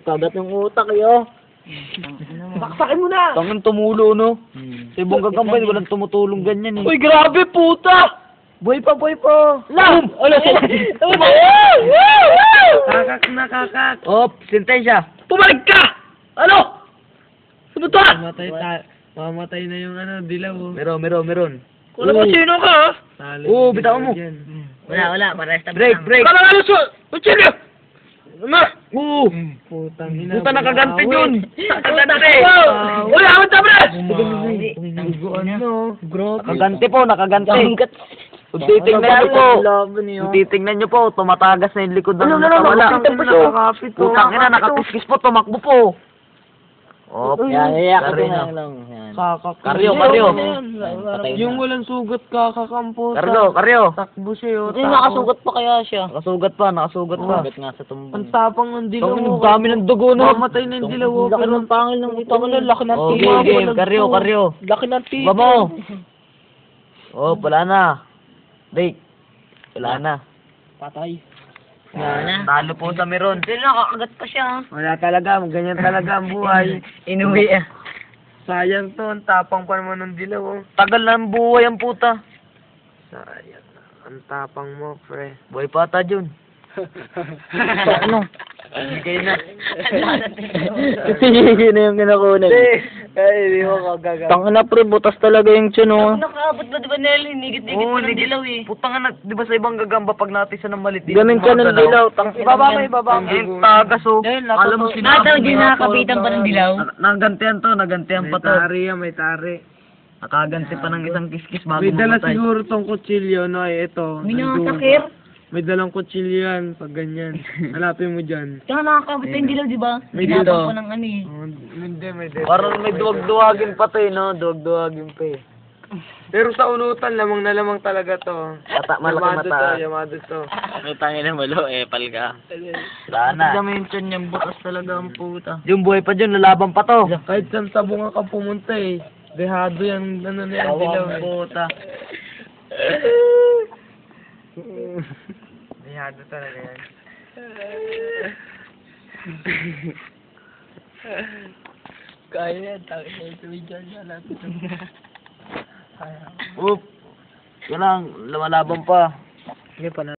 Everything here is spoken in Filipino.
Kagat ng utak yo. Saksakin mo na! Tangan tumulo, no? Sa ibang gagambay, walang tumutulong ganyan, eh. Uy, grabe, puta! Boy pa, boy pa! Lam! Ano siya? Kakak na, kakak! Oh, sentensya! Pumalag ka! Ano? Ano to? Mamatay na yung dilaw, oh. Meron. Wala ba sino ka, ha? Oo, bitaw mo. Wala, parehas tabi Break, lang. break! Kala nga luso! Uchilyo! Ano? Oo! Puta nakagante yun! Nakagante! Uy, awit na, bres! Nakagante po, nakagante. Kung titingnan nyo po, tumatagas na yung likod ng wala. Putang ina, nakakiskis po, tumakbo po. Oh, Yan, Karyo na. lang. Yan. Karyo. Yung walang sugat kakakampo. Karyo. Takbo siya, Hindi, nakasugat pa kaya siya. Nakasugat pa. Sugat nga sa tumbong. Ang tapang ng dilaw. Ang dami ng dugo, no? Mamatay na yung dilaw. Laki ng pangil ng ito. Laki ng Oh, timo. game. Karyo. Laki ng timo. Ba mo? Oh, wala na. Break. Wala na. Patay. Talo po sa meron. Hindi, nakakagat pa siya. Wala talaga, ganyan talaga ang buhay. Inuwi ah. Sayang to, ang tapang pa naman ng dilaw. Tagal na ang buhay ang puta. Sayang. Ang tapang mo, pre. Buhay pata, Jun. Ano? Bigay na. Sige na yung kinakunan. Ay, di mo kagagal. Tangin na pre, butas talaga yung tiyan oh. Nakaabot ba diba Nel? Hinigit-higit Oo, pa ng dilaw eh. Putang na, di ba sa ibang gagamba pag natisa ng malit? Ganun ka ng dilaw. Ibaba mo, ibaba mo. Eh, tagas oh. Alam mo Nataw din nakakapitan pa ng dilaw. Nagantihan to, nagantihan pa to. May tari. Nakaganti pa ng isang kiskis bago May dala mamatay. siguro tong kutsilyo, no? Ay, ito. May nandun. nakasakir. May dalang kutsilyo yan, pag ganyan. Hanapin mo dyan. Kaya nakakabot pa yung dilaw diba? May Binabang dilaw. pa ng ano eh. Hindi, may Parang may duwag-duwagin pa to eh, no? Duwag-duwagin pa eh. Pero sa unutan, lamang na lamang talaga to. Malaki mata. Yamado to. May tangin na malo eh, palga. Wala na. Dami yung tiyan niyang butas talaga ang puta. Yung buhay pa dyan, lalaban pa to. Kahit saan sabungan ka pumunta eh. Dehado yan, ano na yan, dilaw eh. puta. Dehado talaga yan. Kaya yan, tayo na ito dyan, lapit Oop. Yan lang, lumalaban pa. Hindi pa na.